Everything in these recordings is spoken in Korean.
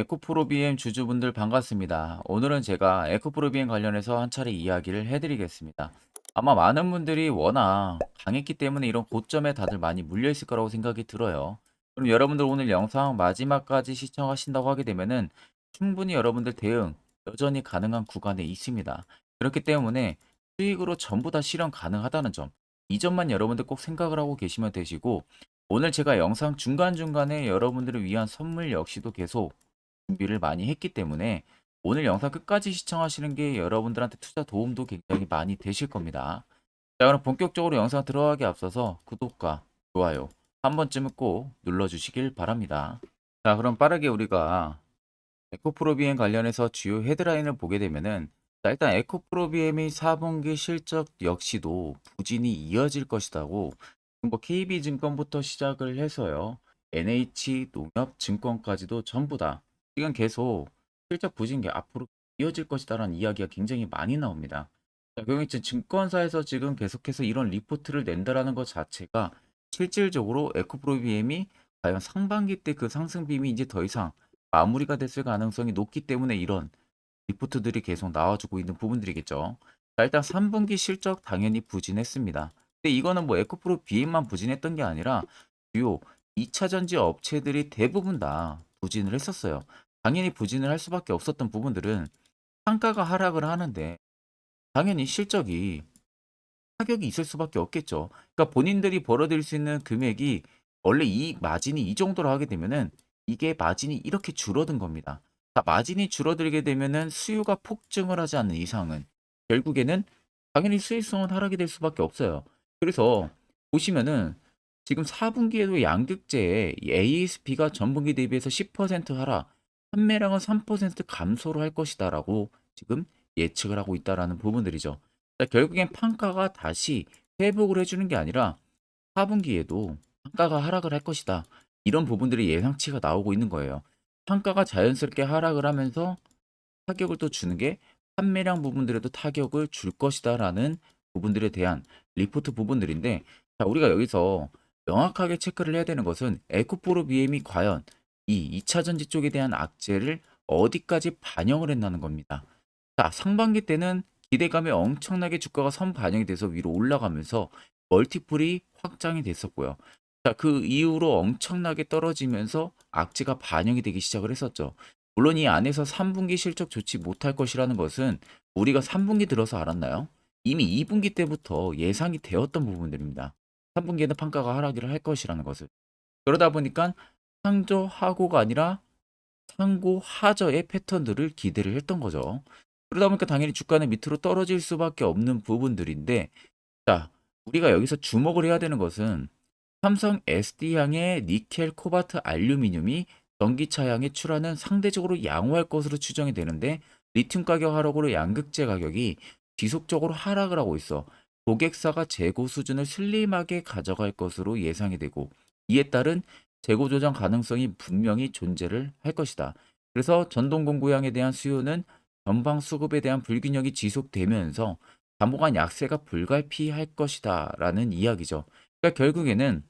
에코프로 BM 주주분들 반갑습니다. 오늘은 제가 에코프로 BM 관련해서 한 차례 이야기를 해드리겠습니다. 아마 많은 분들이 워낙 강했기 때문에 이런 고점에 다들 많이 물려 있을 거라고 생각이 들어요. 그럼 여러분들 오늘 영상 마지막까지 시청하신다고 하게 되면은 충분히 여러분들 대응 여전히 가능한 구간에 있습니다. 그렇기 때문에 수익으로 전부 다 실현 가능하다는 점, 이 점만 여러분들 꼭 생각을 하고 계시면 되시고, 오늘 제가 영상 중간중간에 여러분들을 위한 선물 역시도 계속 준비를 많이 했기 때문에 오늘 영상 끝까지 시청하시는 게 여러분들한테 투자 도움도 굉장히 많이 되실 겁니다. 자, 그럼 본격적으로 영상 들어가기 앞서서 구독과 좋아요 한 번쯤은 꼭 눌러주시길 바랍니다. 자, 그럼 빠르게 우리가 에코프로비엠 관련해서 주요 헤드라인을 보게 되면은, 자, 일단 에코프로비엠의 4분기 실적 역시도 부진이 이어질 것이다고 뭐 KB증권부터 시작을 해서요, NH농협증권까지도 전부 다 지금 계속 실적 부진기 앞으로 이어질 것이다라는 이야기가 굉장히 많이 나옵니다. 자, 그럼 이제 증권사에서 지금 계속해서 이런 리포트를 낸다라는 것 자체가 실질적으로 에코프로비엠이 과연 상반기 때 그 상승 빔이 이제 더 이상 마무리가 됐을 가능성이 높기 때문에 이런 리포트들이 계속 나와주고 있는 부분들이겠죠. 자, 일단 3분기 실적 당연히 부진했습니다. 근데 이거는 뭐 에코프로 비행만 부진했던 게 아니라 주요 2차 전지 업체들이 대부분 다 부진을 했었어요. 당연히 부진을 할 수밖에 없었던 부분들은 단가가 하락을 하는데 당연히 실적이 타격이 있을 수밖에 없겠죠. 그러니까 본인들이 벌어들일 수 있는 금액이 원래 이 마진이 이 정도로 하게 되면은 이게 마진이 이렇게 줄어든 겁니다. 자, 마진이 줄어들게 되면은 수요가 폭증을 하지 않는 이상은 결국에는 당연히 수익성은 하락이 될 수밖에 없어요. 그래서 보시면은 지금 4분기에도 양극재의 ASP가 전분기 대비해서 10% 하락, 판매량은 3% 감소를 할 것이다라고 지금 예측을 하고 있다라는 부분들이죠. 자, 결국엔 판가가 다시 회복을 해주는 게 아니라 4분기에도 판가가 하락을 할 것이다. 이런 부분들이 예상치가 나오고 있는 거예요. 판가가 자연스럽게 하락을 하면서 타격을 또 주는 게 판매량 부분들에도 타격을 줄 것이다라는 부분들에 대한 리포트 부분들인데, 자, 우리가 여기서 명확하게 체크를 해야 되는 것은 에코프로 BM이 과연 이 2차 전지 쪽에 대한 악재를 어디까지 반영을 했나는 겁니다. 자, 상반기 때는 기대감에 엄청나게 주가가 선반영이 돼서 위로 올라가면서 멀티플이 확장이 됐었고요. 자, 그 이후로 엄청나게 떨어지면서 악재가 반영이 되기 시작을 했었죠. 물론 이 안에서 3분기 실적 좋지 못할 것이라는 것은 우리가 3분기 들어서 알았나요? 이미 2분기 때부터 예상이 되었던 부분들입니다. 3분기에는 판가가 하락을 할 것이라는 것을. 그러다 보니까 상저하고가 아니라 상고하저의 패턴들을 기대를 했던 거죠. 그러다 보니까 당연히 주가는 밑으로 떨어질 수밖에 없는 부분들인데, 자, 우리가 여기서 주목을 해야 되는 것은 삼성 SD향의 니켈 코바트 알루미늄이 전기차향에 출하는 상대적으로 양호할 것으로 추정이 되는데, 리튬 가격 하락으로 양극재 가격이 지속적으로 하락을 하고 있어 고객사가 재고 수준을 슬림하게 가져갈 것으로 예상이 되고, 이에 따른 재고 조정 가능성이 분명히 존재를 할 것이다. 그래서 전동 공구향에 대한 수요는 전방 수급에 대한 불균형이 지속되면서 당분간 약세가 불가피할 것이다라는 이야기죠. 그러니까 결국에는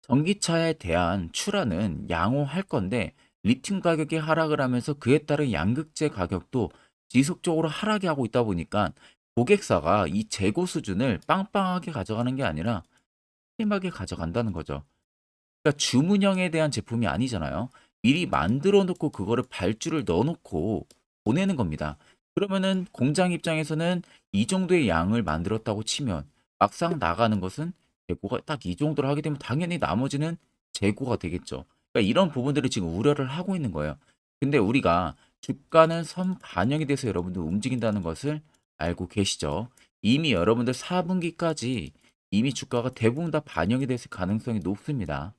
전기차에 대한 출하는 양호할 건데, 리튬 가격이 하락을 하면서 그에 따른 양극재 가격도 지속적으로 하락이 하고 있다 보니까 고객사가 이 재고 수준을 빵빵하게 가져가는 게 아니라 슬림하게 가져간다는 거죠. 그러니까 주문형에 대한 제품이 아니잖아요. 미리 만들어 놓고 그거를 발주를 넣어 놓고 보내는 겁니다. 그러면은 공장 입장에서는 이 정도의 양을 만들었다고 치면 막상 나가는 것은 재고가 딱 이 정도로 하게 되면 당연히 나머지는 재고가 되겠죠. 그러니까 이런 부분들을 지금 우려를 하고 있는 거예요. 근데 우리가 주가는 선반영이 돼서 여러분들 움직인다는 것을 알고 계시죠? 이미 여러분들 4분기까지 이미 주가가 대부분 다 반영이 됐을 가능성이 높습니다.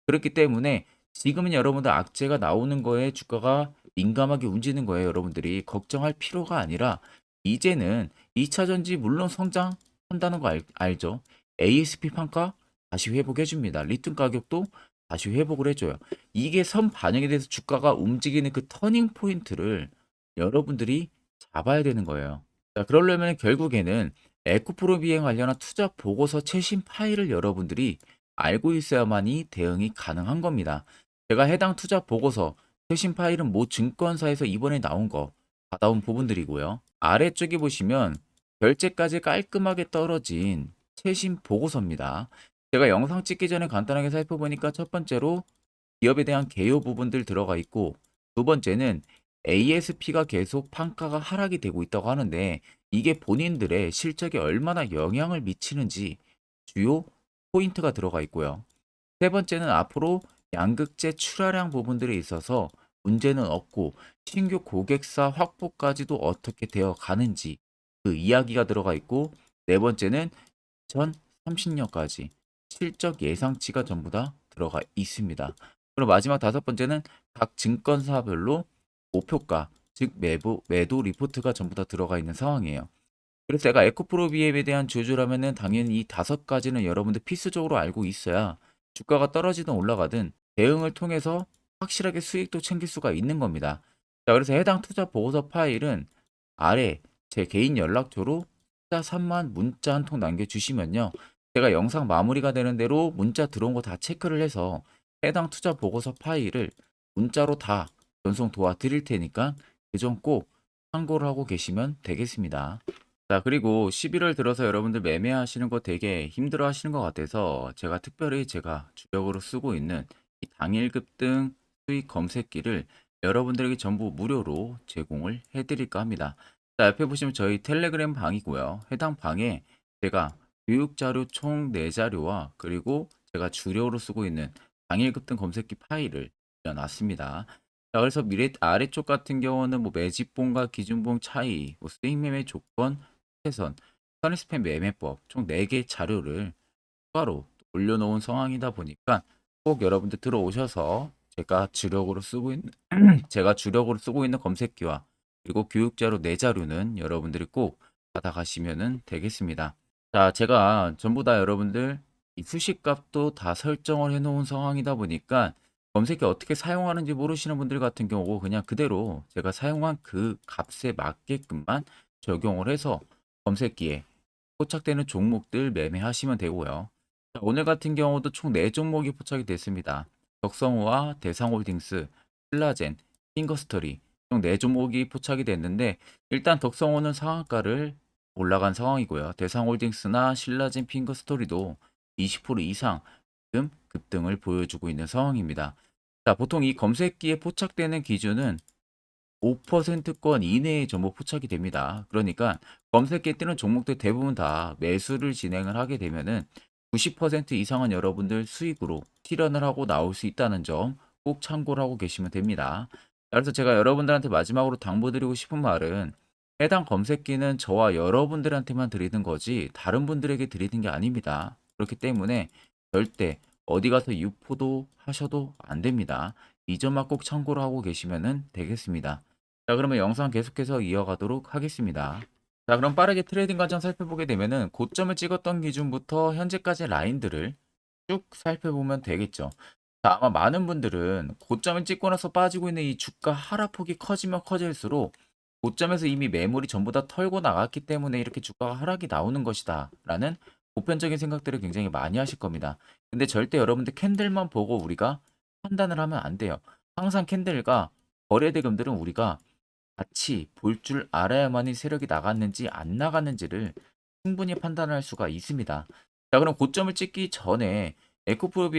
그렇기 때문에 지금은 여러분들 악재가 나오는 거에 주가가 민감하게 움직이는 거예요. 여러분들이 걱정할 필요가 아니라 이제는 2차 전지 물론 성장한다는 거 알죠? ASP 판가 다시 회복해 줍니다. 리튬 가격도 다시 회복을 해줘요. 이게 선 반영이 돼서 주가가 움직이는 그 터닝 포인트를 여러분들이 잡아야 되는 거예요. 자, 그러려면 결국에는 에코프로 비행 관련한 투자 보고서 최신 파일을 여러분들이 알고 있어야만이 대응이 가능한 겁니다. 제가 해당 투자 보고서 최신 파일은 모 증권사에서 이번에 나온 거 받아온 부분들이고요. 아래쪽에 보시면 결제까지 깔끔하게 떨어진 최신 보고서입니다. 제가 영상 찍기 전에 간단하게 살펴보니까 첫 번째로 기업에 대한 개요 부분들 들어가 있고, 두 번째는 ASP가 계속 판가가 하락이 되고 있다고 하는데 이게 본인들의 실적에 얼마나 영향을 미치는지 주요 포인트가 들어가 있고요. 세 번째는 앞으로 양극재 출하량 부분들에 있어서 문제는 없고 신규 고객사 확보까지도 어떻게 되어 가는지 그 이야기가 들어가 있고, 네 번째는 2030년까지 실적 예상치가 전부 다 들어가 있습니다. 그리고 마지막 다섯 번째는 각 증권사별로 목표가, 즉 매도 리포트가 전부 다 들어가 있는 상황이에요. 그래서 내가 에코프로 비앱에 대한 주주라면은 당연히 이 다섯 가지는 여러분들 필수적으로 알고 있어야 주가가 떨어지든 올라가든 대응을 통해서 확실하게 수익도 챙길 수가 있는 겁니다. 자, 그래서 해당 투자 보고서 파일은 아래 제 개인 연락처로 숫자 3만 문자 한 통 남겨주시면요, 제가 영상 마무리가 되는 대로 문자 들어온 거 다 체크를 해서 해당 투자 보고서 파일을 문자로 다 전송 도와드릴 테니까 그 점 꼭 참고를 하고 계시면 되겠습니다. 자, 그리고 11월 들어서 여러분들 매매하시는 거 되게 힘들어 하시는 것 같아서 제가 특별히 제가 주력으로 쓰고 있는 이 당일 급등 수익 검색기를 여러분들에게 전부 무료로 제공을 해드릴까 합니다. 자, 옆에 보시면 저희 텔레그램 방이고요. 해당 방에 제가 교육자료 총 4자료와 그리고 제가 주력으로 쓰고 있는 당일 급등 검색기 파일을 놨습니다. 자, 그래서 미래 아래쪽 같은 경우는 뭐 매집봉과 기준봉 차이, 뭐 수익 매매 조건, 선, 선입스팸 매매법 총 4개 자료를 추가로 올려놓은 상황이다 보니까 꼭 여러분들 들어오셔서 제가 주력으로 쓰고 있는 검색기와 그리고 교육자료 4자료는 여러분들이 꼭 받아가시면 되겠습니다. 자, 제가 전부 다 여러분들 이 수식값도 다 설정을 해놓은 상황이다 보니까 검색기 어떻게 사용하는지 모르시는 분들 같은 경우 그냥 그대로 제가 사용한 그 값에 맞게끔만 적용을 해서 검색기에 포착되는 종목들 매매하시면 되고요. 자, 오늘 같은 경우도 총 4종목이 포착이 됐습니다. 덕성우와 대상홀딩스, 신라젠, 핑거스터리 총 4종목이 포착이 됐는데 일단 덕성우는 상한가를 올라간 상황이고요. 대상홀딩스나 신라젠, 핑거스터리도 20% 이상 지금 급등을 보여주고 있는 상황입니다. 자, 보통 이 검색기에 포착되는 기준은 5%권 이내에 전부 포착이 됩니다. 그러니까 검색기에 뜨는 종목들 대부분 다 매수를 진행을 하게 되면은 90% 이상은 여러분들 수익으로 실현을 하고 나올 수 있다는 점 꼭 참고를 하고 계시면 됩니다. 그래서 제가 여러분들한테 마지막으로 당부드리고 싶은 말은 해당 검색기는 저와 여러분들한테만 드리는 거지 다른 분들에게 드리는 게 아닙니다. 그렇기 때문에 절대 어디 가서 유포도 하셔도 안 됩니다. 이 점만 꼭 참고를 하고 계시면 되겠습니다. 자, 그러면 영상 계속해서 이어가도록 하겠습니다. 자, 그럼 빠르게 트레이딩 과정 살펴보게 되면은 고점을 찍었던 기준부터 현재까지 라인들을 쭉 살펴보면 되겠죠. 자, 아마 많은 분들은 고점을 찍고 나서 빠지고 있는 이 주가 하락폭이 커지면 커질수록 고점에서 이미 매물이 전부 다 털고 나갔기 때문에 이렇게 주가가 하락이 나오는 것이다 라는 보편적인 생각들을 굉장히 많이 하실 겁니다. 근데 절대 여러분들 캔들만 보고 우리가 판단을 하면 안 돼요. 항상 캔들과 거래대금들은 우리가 같이 볼 줄 알아야만이 세력이 나갔는지 안 나갔는지를 충분히 판단할 수가 있습니다. 자, 그럼 고점을 찍기 전에 에코프로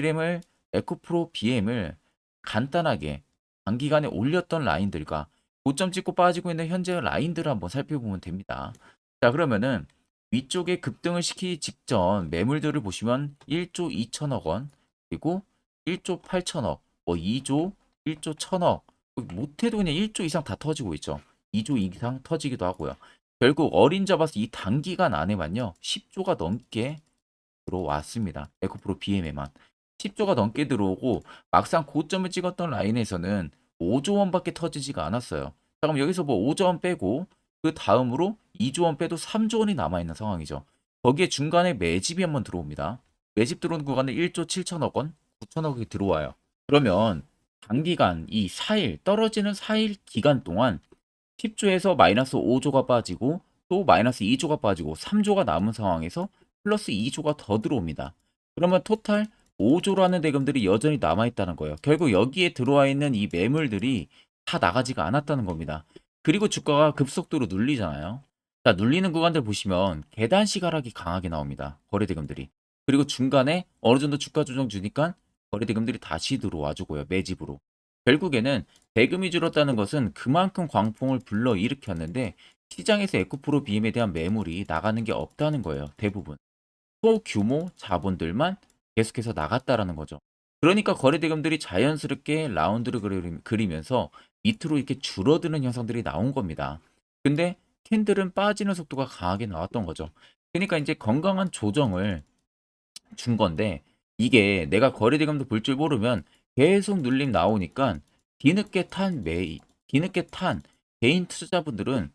BM을 간단하게 단기간에 올렸던 라인들과 고점 찍고 빠지고 있는 현재 라인들을 한번 살펴보면 됩니다. 자, 그러면은 위쪽에 급등을 시키기 직전 매물들을 보시면 1조 2천억 원, 그리고 1조 8천억, 뭐 2조, 1조 1천억, 못해도 그냥 1조 이상 다 터지고 있죠. 2조 이상 터지기도 하고요. 결국 어림잡아서 이 단기간 안에만요 10조가 넘게 들어왔습니다. 에코프로 BM에만 10조가 넘게 들어오고 막상 고점을 찍었던 라인에서는 5조 원밖에 터지지가 않았어요. 자, 그럼 여기서 뭐 5조 원 빼고 그 다음으로 2조 원 빼도 3조 원이 남아 있는 상황이죠. 거기에 중간에 매집이 한번 들어옵니다. 매집 들어오는 구간에 1조 7천억 원, 9천억이 들어와요. 그러면 단기간 이 4일 떨어지는 4일 기간 동안 10조에서 마이너스 5조가 빠지고 또 마이너스 2조가 빠지고 3조가 남은 상황에서 플러스 2조가 더 들어옵니다. 그러면 토탈 5조라는 대금들이 여전히 남아있다는 거예요. 결국 여기에 들어와 있는 이 매물들이 다 나가지가 않았다는 겁니다. 그리고 주가가 급속도로 눌리잖아요. 자, 눌리는 구간들 보시면 계단식 하락이 강하게 나옵니다. 거래대금들이. 그리고 중간에 어느 정도 주가 조정 주니까 거래대금들이 다시 들어와 주고요. 매집으로. 결국에는 대금이 줄었다는 것은 그만큼 광풍을 불러일으켰는데 시장에서 에코프로 BM에 대한 매물이 나가는 게 없다는 거예요. 대부분. 소규모 자본들만 계속해서 나갔다라는 거죠. 그러니까 거래대금들이 자연스럽게 라운드를 그리면서 밑으로 이렇게 줄어드는 현상들이 나온 겁니다. 근데 캔들은 빠지는 속도가 강하게 나왔던 거죠. 그러니까 이제 건강한 조정을 준 건데 이게 내가 거래대금도 볼 줄 모르면 계속 눌림 나오니까 뒤늦게 탄 개인 투자자분들은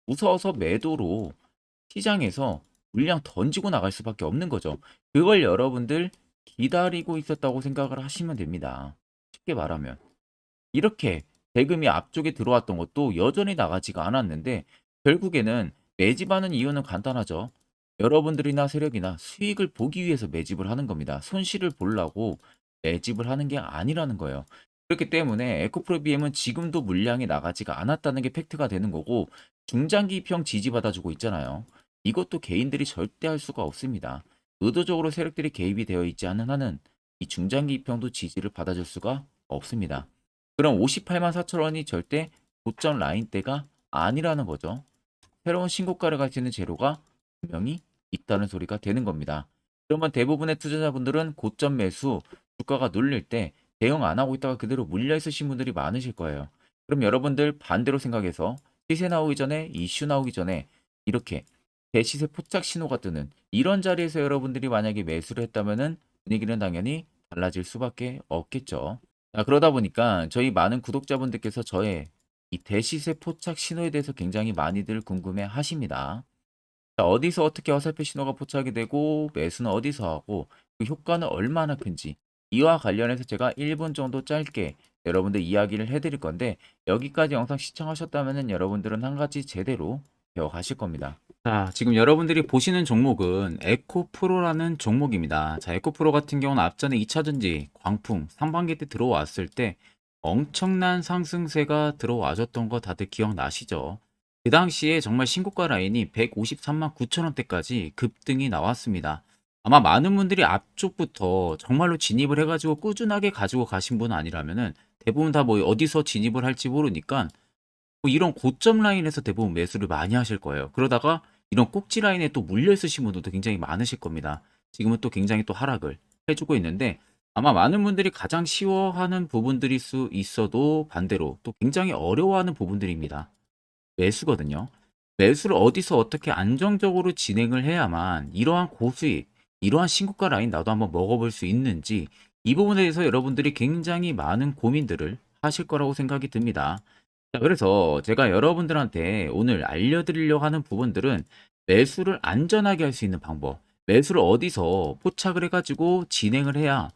무서워서 매도로 시장에서 물량 던지고 나갈 수밖에 없는 거죠. 그걸 여러분들 기다리고 있었다고 생각을 하시면 됩니다. 쉽게 말하면. 이렇게 대금이 앞쪽에 들어왔던 것도 여전히 나가지가 않았는데 결국에는 매집하는 이유는 간단하죠. 여러분들이나 세력이나 수익을 보기 위해서 매집을 하는 겁니다. 손실을 보려고 매집을 하는 게 아니라는 거예요. 그렇기 때문에 에코프로 BM은 지금도 물량이 나가지가 않았다는 게 팩트가 되는 거고 중장기평 지지받아주고 있잖아요. 이것도 개인들이 절대 할 수가 없습니다. 의도적으로 세력들이 개입이 되어 있지 않은 한은 이 중장기평도 지지를 받아줄 수가 없습니다. 그럼 58만 4천 원이 절대 고점 라인대가 아니라는 거죠. 새로운 신고가를 갈 수 있는 재료가 분명히 있다는 소리가 되는 겁니다. 그러면 대부분의 투자자분들은 고점 매수, 주가가 눌릴 때 대응 안 하고 있다가 그대로 물려 있으신 분들이 많으실 거예요. 그럼 여러분들 반대로 생각해서 시세 나오기 전에, 이슈 나오기 전에 이렇게 대시세 포착 신호가 뜨는 이런 자리에서 여러분들이 만약에 매수를 했다면은 분위기는 당연히 달라질 수밖에 없겠죠. 자, 그러다 보니까 저희 많은 구독자분들께서 저의 이 대시세 포착 신호에 대해서 굉장히 많이들 궁금해 하십니다. 자, 어디서 어떻게 화살표 신호가 포착이 되고 매수는 어디서 하고 그 효과는 얼마나 큰지 이와 관련해서 제가 1분 정도 짧게 여러분들 이야기를 해드릴 건데 여기까지 영상 시청하셨다면 여러분들은 한 가지 제대로 배워가실 겁니다. 자, 지금 여러분들이 보시는 종목은 에코프로라는 종목입니다. 자, 에코프로 같은 경우는 앞전에 2차전지, 광풍, 상반기 때 들어왔을 때 엄청난 상승세가 들어와줬던 거 다들 기억나시죠? 그 당시에 정말 신고가 라인이 153만 9천 원대까지 급등이 나왔습니다. 아마 많은 분들이 앞쪽부터 정말로 진입을 해가지고 꾸준하게 가지고 가신 분 아니라면은 대부분 다 뭐 어디서 진입을 할지 모르니까 뭐 이런 고점 라인에서 대부분 매수를 많이 하실 거예요. 그러다가 이런 꼭지 라인에 또 물려 있으신 분들도 굉장히 많으실 겁니다. 지금은 또 굉장히 또 하락을 해주고 있는데 아마 많은 분들이 가장 쉬워하는 부분들일 수 있어도 반대로 또 굉장히 어려워하는 부분들입니다. 매수거든요. 매수를 어디서 어떻게 안정적으로 진행을 해야만 이러한 고수익, 이러한 신고가 라인 나도 한번 먹어볼 수 있는지 이 부분에 대해서 여러분들이 굉장히 많은 고민들을 하실 거라고 생각이 듭니다. 자, 그래서 제가 여러분들한테 오늘 알려드리려고 하는 부분들은 매수를 안전하게 할 수 있는 방법, 매수를 어디서 포착을 해가지고 진행을 해야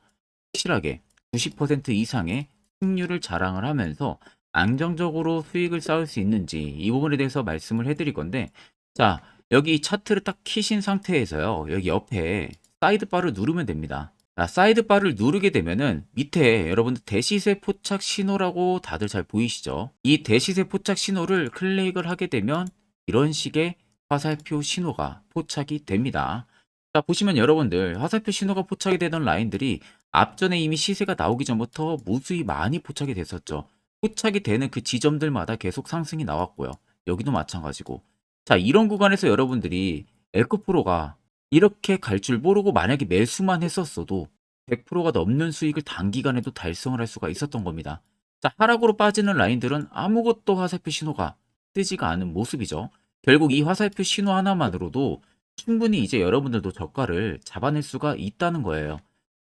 확실하게 90% 이상의 승률을 자랑을 하면서 안정적으로 수익을 쌓을 수 있는지 이 부분에 대해서 말씀을 해드릴 건데 자, 여기 차트를 딱 키신 상태에서요. 여기 옆에 사이드바를 누르면 됩니다. 자, 사이드바를 누르게 되면은 밑에 여러분들 대시세 포착 신호라고 다들 잘 보이시죠? 이 대시세 포착 신호를 클릭을 하게 되면 이런 식의 화살표 신호가 포착이 됩니다. 자, 보시면 여러분들 화살표 신호가 포착이 되던 라인들이 앞전에 이미 시세가 나오기 전부터 무수히 많이 포착이 됐었죠. 포착이 되는 그 지점들마다 계속 상승이 나왔고요. 여기도 마찬가지고. 자, 이런 구간에서 여러분들이 에코프로가 이렇게 갈 줄 모르고 만약에 매수만 했었어도 100%가 넘는 수익을 단기간에도 달성을 할 수가 있었던 겁니다. 자, 하락으로 빠지는 라인들은 아무것도 화살표 신호가 뜨지가 않은 모습이죠. 결국 이 화살표 신호 하나만으로도 충분히 이제 여러분들도 저가를 잡아낼 수가 있다는 거예요.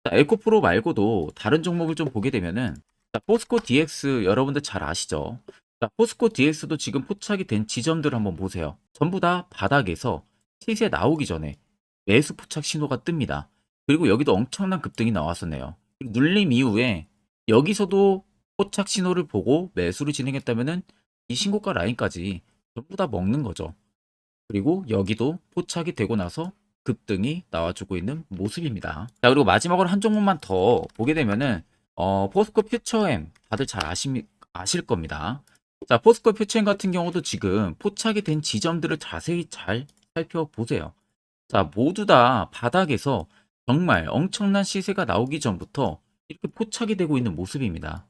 자, 에코프로 말고도 다른 종목을 좀 보게 되면은 자, 포스코 DX 여러분들 잘 아시죠? 자, 포스코 DX도 지금 포착이 된 지점들을 한번 보세요. 전부 다 바닥에서 시세 나오기 전에 매수 포착 신호가 뜹니다. 그리고 여기도 엄청난 급등이 나왔었네요. 눌림 이후에 여기서도 포착 신호를 보고 매수를 진행했다면은 이 신고가 라인까지 전부 다 먹는 거죠. 그리고 여기도 포착이 되고 나서 급등이 나와주고 있는 모습입니다. 자, 그리고 마지막으로 한 종목만 더 보게 되면은 포스코 퓨처엠 다들 잘 아실 겁니다. 자, 포스코 퓨처엠 같은 경우도 지금 포착이 된 지점들을 자세히 잘 살펴보세요. 자, 모두 다 바닥에서 정말 엄청난 시세가 나오기 전부터 이렇게 포착이 되고 있는 모습입니다.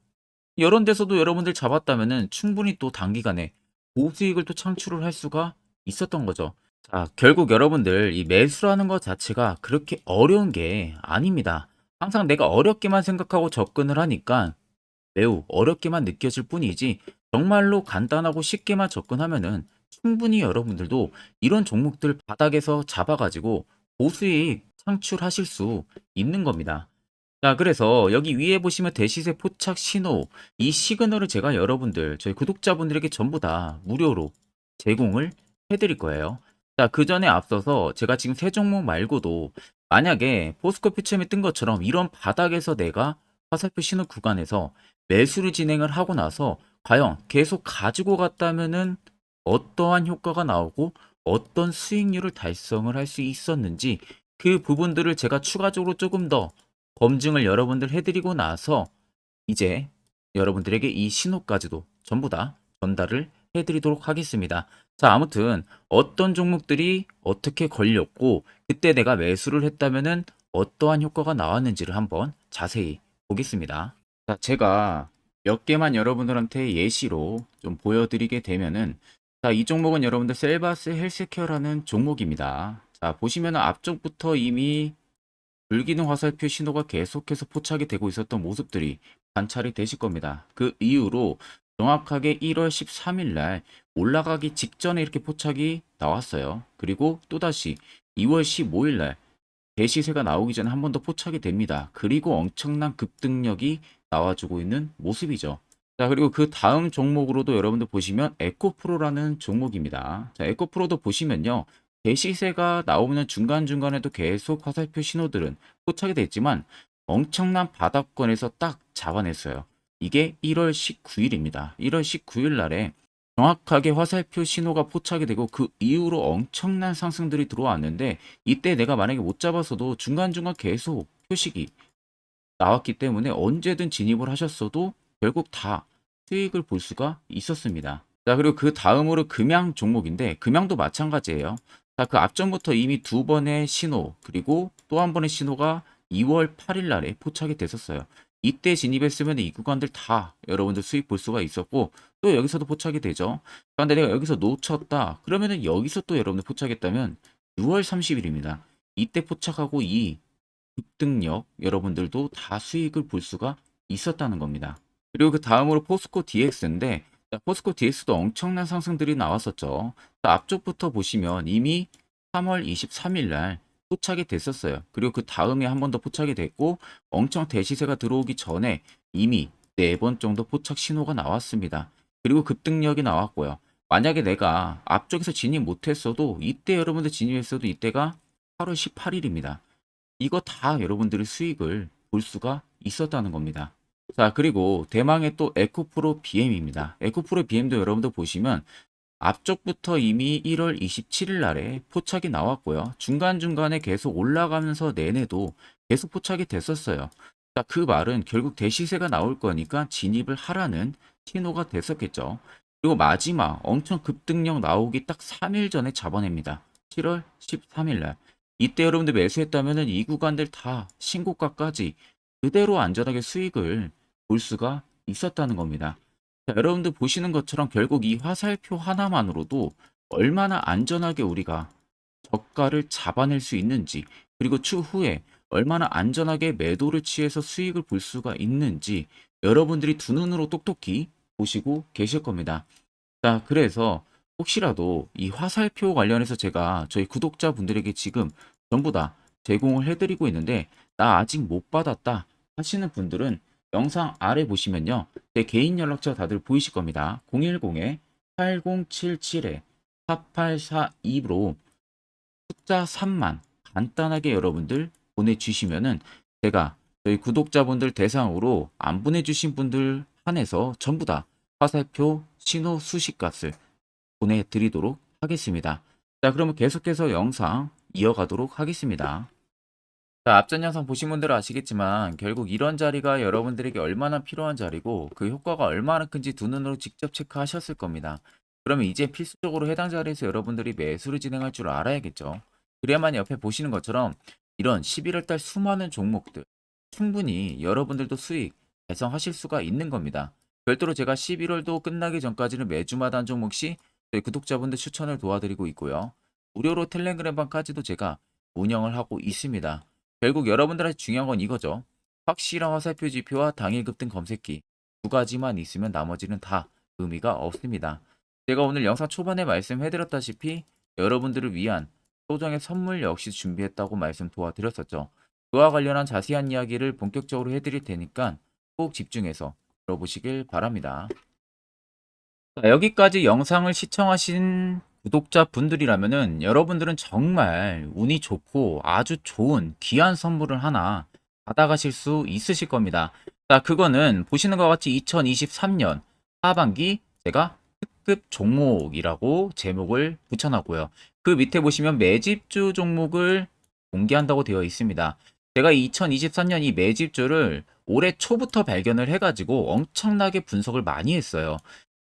이런 데서도 여러분들 잡았다면은 충분히 또 단기간에 고수익을 또 창출을 할 수가 있었던 거죠. 자, 결국 여러분들 이 매수라는 것 자체가 그렇게 어려운 게 아닙니다. 항상 내가 어렵게만 생각하고 접근을 하니까 매우 어렵게만 느껴질 뿐이지 정말로 간단하고 쉽게만 접근하면은 충분히 여러분들도 이런 종목들 바닥에서 잡아가지고 고수익 창출하실 수 있는 겁니다. 자, 그래서 여기 위에 보시면 대시세 포착 신호, 이 시그널을 제가 여러분들, 저희 구독자분들에게 전부 다 무료로 제공을 해드릴 거예요. 자, 그 전에 앞서서 제가 지금 세 종목 말고도 만약에 포스코 퓨처엠이 뜬 것처럼 이런 바닥에서 내가 화살표 신호 구간에서 매수를 진행을 하고 나서 과연 계속 가지고 갔다면은 어떠한 효과가 나오고 어떤 수익률을 달성을 할 수 있었는지 그 부분들을 제가 추가적으로 조금 더 검증을 여러분들 해드리고 나서 이제 여러분들에게 이 신호까지도 전부 다 전달을 해드리도록 하겠습니다. 자, 아무튼 어떤 종목들이 어떻게 걸렸고 그때 내가 매수를 했다면은 어떠한 효과가 나왔는지를 한번 자세히 보겠습니다. 자, 제가 몇 개만 여러분들한테 예시로 좀 보여드리게 되면은 자, 이 종목은 여러분들 셀바스 헬스케어라는 종목입니다. 자, 보시면은 앞쪽부터 이미 불기능 화살표 신호가 계속해서 포착이 되고 있었던 모습들이 관찰이 되실 겁니다. 그 이후로 정확하게 1월 13일 날 올라가기 직전에 이렇게 포착이 나왔어요. 그리고 또다시 2월 15일 날 대시세가 나오기 전에 한 번 더 포착이 됩니다. 그리고 엄청난 급등력이 나와주고 있는 모습이죠. 자, 그리고 그 다음 종목으로도 여러분들 보시면 에코프로라는 종목입니다. 자, 에코프로도 보시면요. 대시세가 나오는 중간중간에도 계속 화살표 신호들은 포착이 됐지만 엄청난 바닥권에서 딱 잡아냈어요. 이게 1월 19일입니다. 1월 19일 날에 정확하게 화살표 신호가 포착이 되고 그 이후로 엄청난 상승들이 들어왔는데 이때 내가 만약에 못 잡았어도 중간중간 계속 표식이 나왔기 때문에 언제든 진입을 하셨어도 결국 다 수익을 볼 수가 있었습니다. 자, 그리고 그 다음으로 금양 종목인데 금양도 마찬가지예요. 자, 그 앞전부터 이미 두 번의 신호 그리고 또 한 번의 신호가 2월 8일 날에 포착이 됐었어요. 이때 진입했으면 이 구간들 다 여러분들 수익 볼 수가 있었고 또 여기서도 포착이 되죠. 그런데 내가 여기서 놓쳤다 그러면은 여기서 또 여러분들 포착했다면 6월 30일입니다. 이때 포착하고 이 급등력 여러분들도 다 수익을 볼 수가 있었다는 겁니다. 그리고 그 다음으로 포스코 DX인데 포스코 DX도 엄청난 상승들이 나왔었죠. 앞쪽부터 보시면 이미 3월 23일 날 포착이 됐었어요. 그리고 그 다음에 한 번 더 포착이 됐고 엄청 대시세가 들어오기 전에 이미 4번 정도 포착 신호가 나왔습니다. 그리고 급등력이 나왔고요. 만약에 내가 앞쪽에서 진입 못했어도 이때 여러분들 진입했어도 이때가 8월 18일입니다. 이거 다 여러분들의 수익을 볼 수가 있었다는 겁니다. 자, 그리고 대망의 또 에코프로 BM입니다. 에코프로 BM도 여러분들 보시면 앞쪽부터 이미 1월 27일 날에 포착이 나왔고요. 중간중간에 계속 올라가면서 내내도 계속 포착이 됐었어요. 자, 그 말은 결국 대시세가 나올 거니까 진입을 하라는 신호가 됐었겠죠. 그리고 마지막 엄청 급등력 나오기 딱 3일 전에 잡아냅니다. 7월 13일 날. 이때 여러분들 매수했다면 이 구간들 다 신고가까지 그대로 안전하게 수익을 볼 수가 있었다는 겁니다. 자, 여러분들 보시는 것처럼 결국 이 화살표 하나만으로도 얼마나 안전하게 우리가 저가를 잡아낼 수 있는지 그리고 추후에 얼마나 안전하게 매도를 취해서 수익을 볼 수가 있는지 여러분들이 두 눈으로 똑똑히 보시고 계실 겁니다. 자, 그래서 혹시라도 이 화살표 관련해서 제가 저희 구독자분들에게 지금 전부 다 제공을 해드리고 있는데 나 아직 못 받았다 하시는 분들은 영상 아래 보시면요. 제 개인 연락처 다들 보이실 겁니다. 010-8077-4842로 숫자 3만 간단하게 여러분들 보내주시면은 제가 저희 구독자분들 대상으로 안 보내주신 분들 한해서 전부 다 화살표 신호 수식값을 보내드리도록 하겠습니다. 자, 그러면 계속해서 영상 이어가도록 하겠습니다. 자, 앞전 영상 보신 분들은 아시겠지만 결국 이런 자리가 여러분들에게 얼마나 필요한 자리고 그 효과가 얼마나 큰지 두 눈으로 직접 체크하셨을 겁니다. 그러면 이제 필수적으로 해당 자리에서 여러분들이 매수를 진행할 줄 알아야겠죠. 그래야만 옆에 보시는 것처럼 이런 11월 달 수많은 종목들 충분히 여러분들도 수익 달성하실 수가 있는 겁니다. 별도로 제가 11월도 끝나기 전까지는 매주마다 한 종목씩 저희 구독자분들 추천을 도와드리고 있고요. 무료로 텔레그램방까지도 제가 운영을 하고 있습니다. 결국 여러분들한테 중요한 건 이거죠. 확실한 화살표 지표와 당일 급등 검색기 두 가지만 있으면 나머지는 다 의미가 없습니다. 제가 오늘 영상 초반에 말씀해드렸다시피 여러분들을 위한 소정의 선물 역시 준비했다고 말씀 도와드렸었죠. 그와 관련한 자세한 이야기를 본격적으로 해드릴 테니까 꼭 집중해서 들어보시길 바랍니다. 자, 여기까지 영상을 시청하신 구독자분들이라면은 여러분들은 정말 운이 좋고 아주 좋은 귀한 선물을 하나 받아가실 수 있으실 겁니다. 자, 그거는 보시는 것 같이 2023년 하반기 제가 특급 종목이라고 제목을 붙여놨고요. 그 밑에 보시면 매집주 종목을 공개한다고 되어 있습니다. 제가 2023년 이 매집주를 올해 초부터 발견을 해가지고 엄청나게 분석을 많이 했어요.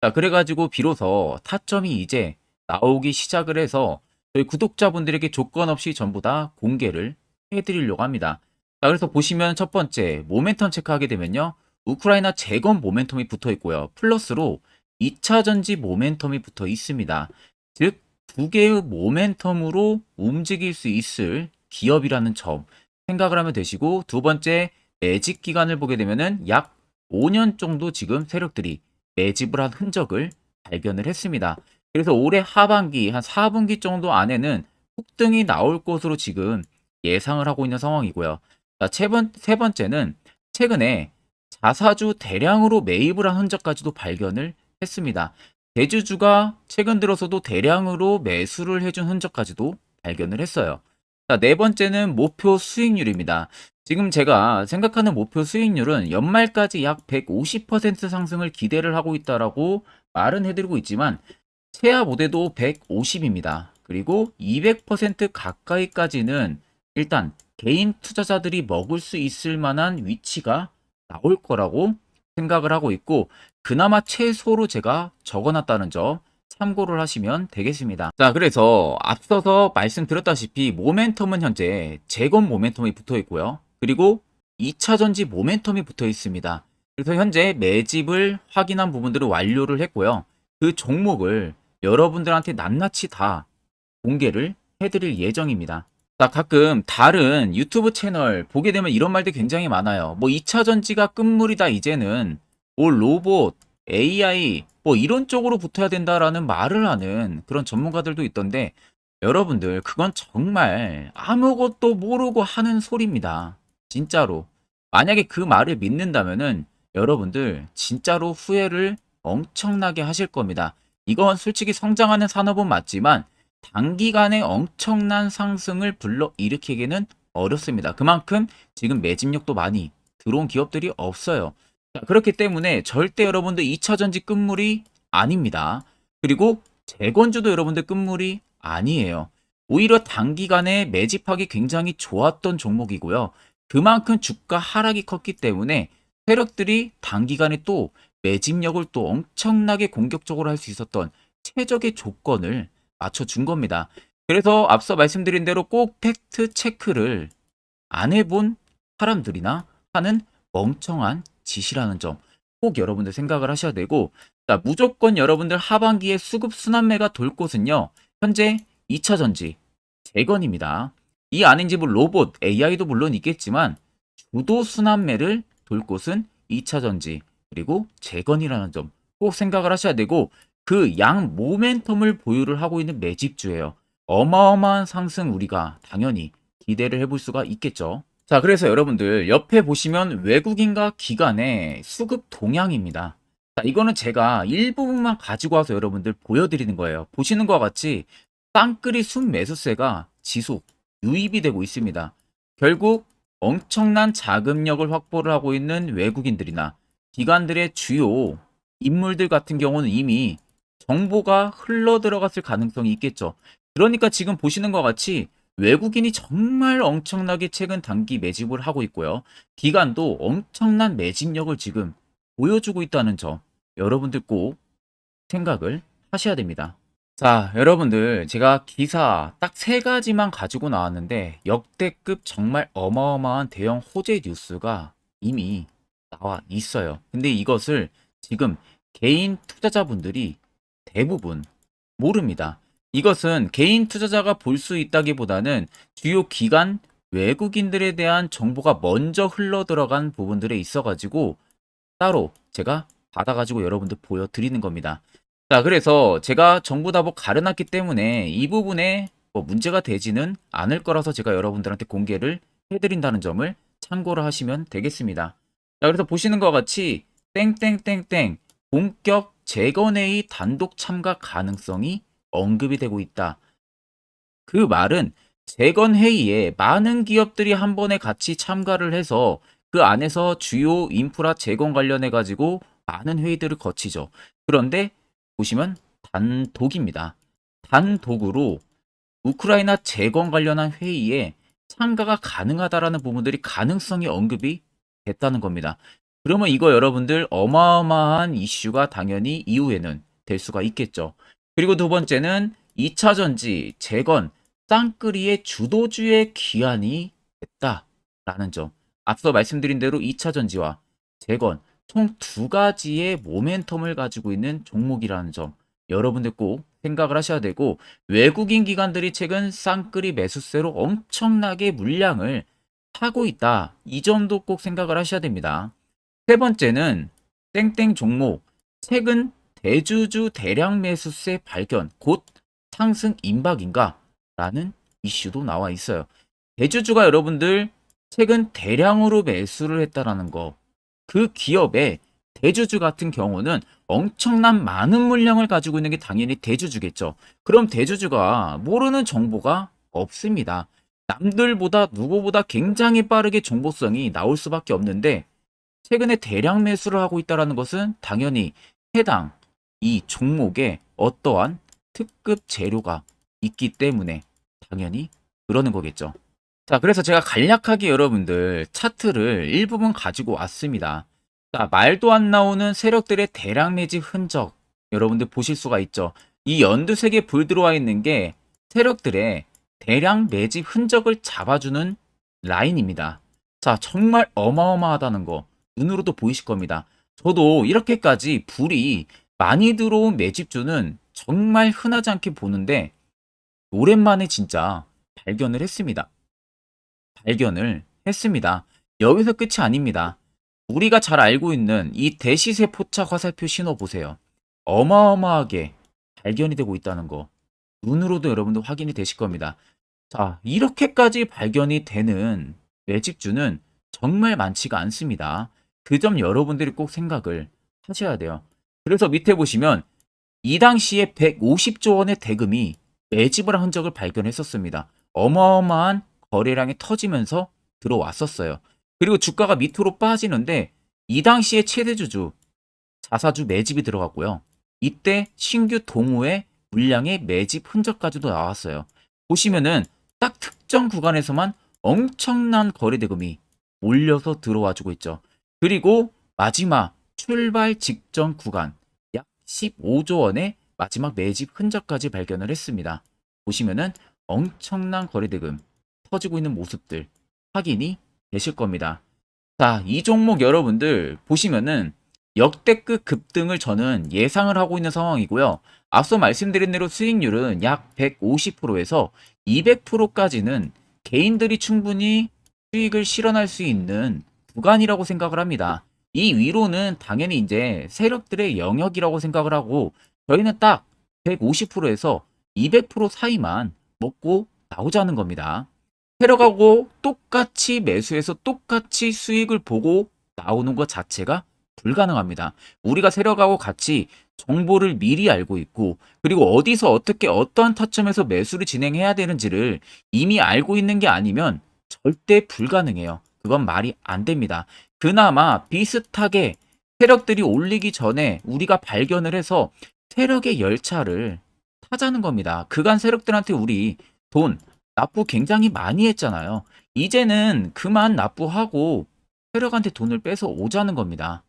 자, 그래가지고 비로소 타점이 이제 나오기 시작을 해서 저희 구독자분들에게 조건 없이 전부 다 공개를 해드리려고 합니다. 자, 그래서 보시면 첫 번째 모멘텀 체크하게 되면요. 우크라이나 재건 모멘텀이 붙어 있고요. 플러스로 2차 전지 모멘텀이 붙어 있습니다. 즉, 두 개의 모멘텀으로 움직일 수 있을 기업이라는 점 생각을 하면 되시고, 두 번째 매집 기간을 보게 되면은 약 5년 정도 지금 세력들이 매집을 한 흔적을 발견을 했습니다. 그래서 올해 하반기 한 4분기 정도 안에는 폭등이 나올 것으로 지금 예상을 하고 있는 상황이고요. 자, 세 번째는 최근에 자사주 대량으로 매입을 한 흔적까지도 발견을 했습니다. 대주주가 최근 들어서도 대량으로 매수를 해준 흔적까지도 발견을 했어요. 자, 네 번째는 목표 수익률입니다. 지금 제가 생각하는 목표 수익률은 연말까지 약 150% 상승을 기대를 하고 있다라고 말은 해드리고 있지만 최하 모대도 150입니다. 그리고 200% 가까이까지는 일단 개인 투자자들이 먹을 수 있을 만한 위치가 나올 거라고 생각을 하고 있고, 그나마 최소로 제가 적어놨다는 점 참고를 하시면 되겠습니다. 자, 그래서 앞서서 말씀드렸다시피 모멘텀은 현재 재건 모멘텀이 붙어 있고요. 그리고 2차 전지 모멘텀이 붙어 있습니다. 그래서 현재 매집을 확인한 부분들을 완료를 했고요. 그 종목을 여러분들한테 낱낱이 다 공개를 해드릴 예정입니다. 자, 가끔 다른 유튜브 채널 보게 되면 이런 말들 굉장히 많아요. 뭐 2차 전지가 끝물이다 이제는, 뭐 로봇, AI 뭐 이런 쪽으로 붙어야 된다라는 말을 하는 그런 전문가들도 있던데, 여러분들 그건 정말 아무것도 모르고 하는 소리입니다. 진짜로. 만약에 그 말을 믿는다면은 여러분들 진짜로 후회를 엄청나게 하실 겁니다. 이건 솔직히 성장하는 산업은 맞지만 단기간에 엄청난 상승을 불러일으키기는 어렵습니다. 그만큼 지금 매집력도 많이 들어온 기업들이 없어요. 자, 그렇기 때문에 절대 여러분들 2차 전지 끝물이 아닙니다. 그리고 재건주도 여러분들 끝물이 아니에요. 오히려 단기간에 매집하기 굉장히 좋았던 종목이고요. 그만큼 주가 하락이 컸기 때문에 세력들이 단기간에 또 매집력을 또 엄청나게 공격적으로 할 수 있었던 최적의 조건을 맞춰준 겁니다. 그래서 앞서 말씀드린 대로 꼭 팩트 체크를 안 해본 사람들이나 하는 멍청한 짓이라는 점 꼭 여러분들 생각을 하셔야 되고, 자, 무조건 여러분들 하반기에 수급 순환매가 돌 곳은요, 현재 2차 전지 재건입니다. 이 아닌지 뭐 로봇, AI도 물론 있겠지만 주도 순환매를 돌 곳은 2차 전지 그리고 재건이라는 점 꼭 생각을 하셔야 되고, 그 양 모멘텀을 보유를 하고 있는 매집주예요. 어마어마한 상승 우리가 당연히 기대를 해볼 수가 있겠죠. 자, 그래서 여러분들 옆에 보시면 외국인과 기관의 수급 동향입니다. 자, 이거는 제가 일부분만 가지고 와서 여러분들 보여드리는 거예요. 보시는 것과 같이 쌍끌이 순매수세가 지속 유입이 되고 있습니다. 결국 엄청난 자금력을 확보를 하고 있는 외국인들이나 기관들의 주요 인물들 같은 경우는 이미 정보가 흘러 들어갔을 가능성이 있겠죠. 그러니까 지금 보시는 것 같이 외국인이 정말 엄청나게 최근 단기 매집을 하고 있고요. 기관도 엄청난 매집력을 지금 보여주고 있다는 점 여러분들 꼭 생각을 하셔야 됩니다. 자, 여러분들 제가 기사 딱 세 가지만 가지고 나왔는데 역대급 정말 어마어마한 대형 호재 뉴스가 이미 나와 있어요. 근데 이것을 지금 개인 투자자분들이 대부분 모릅니다. 이것은 개인 투자자가 볼 수 있다기보다는 주요 기관 외국인들에 대한 정보가 먼저 흘러 들어간 부분들에 있어가지고 따로 제가 받아가지고 여러분들 보여드리는 겁니다. 자, 그래서 제가 전부 다 뭐 가려놨기 때문에 이 부분에 뭐 문제가 되지는 않을 거라서 제가 여러분들한테 공개를 해드린다는 점을 참고를 하시면 되겠습니다. 자, 그래서 보시는 것 같이 땡땡땡땡 본격 재건회의 단독 참가 가능성이 언급이 되고 있다. 그 말은 재건회의에 많은 기업들이 한 번에 같이 참가를 해서 그 안에서 주요 인프라 재건 관련해 가지고 많은 회의들을 거치죠. 그런데 보시면 단독입니다. 단독으로 우크라이나 재건 관련한 회의에 참가가 가능하다라는 부분들이 가능성이 언급이 됐다는 겁니다. 그러면 이거 여러분들 어마어마한 이슈가 당연히 이후에는 될 수가 있겠죠. 그리고 두 번째는 2차 전지, 재건, 쌍끌이의 주도주의 기한이 됐다라는 점. 앞서 말씀드린 대로 2차 전지와 재건 총 두 가지의 모멘텀을 가지고 있는 종목이라는 점 여러분들 꼭 생각을 하셔야 되고 외국인 기관들이 최근 쌍끌이 매수세로 엄청나게 물량을 사고 있다. 이 점도 꼭 생각을 하셔야 됩니다. 세 번째는 땡땡 종목 최근 대주주 대량 매수세 발견 곧 상승 임박인가? 라는 이슈도 나와 있어요. 대주주가 여러분들 최근 대량으로 매수를 했다라는 거. 그 기업의 대주주 같은 경우는 엄청난 많은 물량을 가지고 있는 게 당연히 대주주겠죠. 그럼 대주주가 모르는 정보가 없습니다. 남들보다 누구보다 굉장히 빠르게 정보성이 나올 수밖에 없는데 최근에 대량 매수를 하고 있다는 것은 당연히 해당 이 종목에 어떠한 특급 재료가 있기 때문에 당연히 그러는 거겠죠. 자, 그래서 제가 간략하게 여러분들 차트를 일부분 가지고 왔습니다. 자, 말도 안 나오는 세력들의 대량 매집 흔적 여러분들 보실 수가 있죠. 이 연두색에 불 들어와 있는 게 세력들의 대량 매집 흔적을 잡아주는 라인입니다. 자, 정말 어마어마하다는 거 눈으로도 보이실 겁니다. 저도 이렇게까지 불이 많이 들어온 매집주는 정말 흔하지 않게 보는데 오랜만에 진짜 발견을 했습니다. 여기서 끝이 아닙니다. 우리가 잘 알고 있는 이 대시세 포착 화살표 신호 보세요. 어마어마하게 발견이 되고 있다는 거 눈으로도 여러분도 확인이 되실 겁니다. 자, 이렇게까지 발견이 되는 매집주는 정말 많지가 않습니다. 그 점 여러분들이 꼭 생각을 하셔야 돼요. 그래서 밑에 보시면 이 당시에 150조 원의 대금이 매집을 한 흔적을 발견했었습니다. 어마어마한 거래량이 터지면서 들어왔었어요. 그리고 주가가 밑으로 빠지는데 이 당시에 최대주주 자사주 매집이 들어갔고요. 이때 신규 동호회 물량의 매집 흔적까지도 나왔어요. 보시면은 딱 특정 구간에서만 엄청난 거래 대금이 몰려서 들어와주고 있죠. 그리고 마지막 출발 직전 구간 약 15조 원의 마지막 매집 흔적까지 발견을 했습니다. 보시면은 엄청난 거래 대금 터지고 있는 모습들 확인이 되실 겁니다. 자, 이 종목 여러분들 보시면은 역대급 급등을 저는 예상을 하고 있는 상황이고요. 앞서 말씀드린 대로 수익률은 약 150%에서 200%까지는 개인들이 충분히 수익을 실현할 수 있는 구간이라고 생각을 합니다. 이 위로는 당연히 이제 세력들의 영역이라고 생각을 하고 저희는 딱 150%에서 200% 사이만 먹고 나오자는 겁니다. 세력하고 똑같이 매수해서 똑같이 수익을 보고 나오는 것 자체가 불가능합니다. 우리가 세력하고 같이 정보를 미리 알고 있고 그리고 어디서 어떻게 어떠한 타점에서 매수를 진행해야 되는지를 이미 알고 있는 게 아니면 절대 불가능해요. 그건 말이 안 됩니다. 그나마 비슷하게 세력들이 올리기 전에 우리가 발견을 해서 세력의 열차를 타자는 겁니다. 그간 세력들한테 우리 돈 납부 굉장히 많이 했잖아요. 이제는 그만 납부하고 세력한테 돈을 뺏어 오자는 겁니다.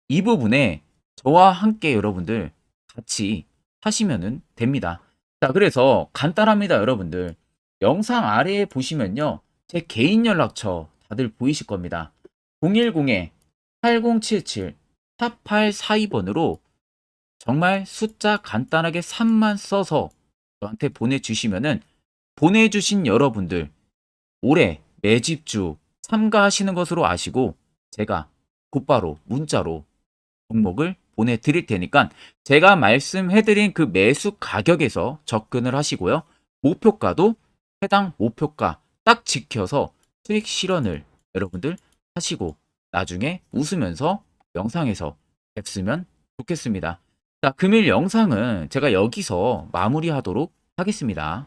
이 부분에 저와 함께 여러분들 같이 하시면은 됩니다. 자, 그래서 간단합니다, 여러분들. 영상 아래에 보시면요. 제 개인 연락처 다들 보이실 겁니다. 010-8077-4842번으로 정말 숫자 간단하게 3만 써서 저한테 보내주시면은 보내주신 여러분들 올해 매집주 참가하시는 것으로 아시고 제가 곧바로 문자로 종목을 보내드릴 테니까 제가 말씀해드린 그 매수 가격에서 접근을 하시고요. 목표가도 해당 목표가 딱 지켜서 수익 실현을 여러분들 하시고 나중에 웃으면서 영상에서 뵙으면 좋겠습니다. 자, 금일 영상은 제가 여기서 마무리하도록 하겠습니다.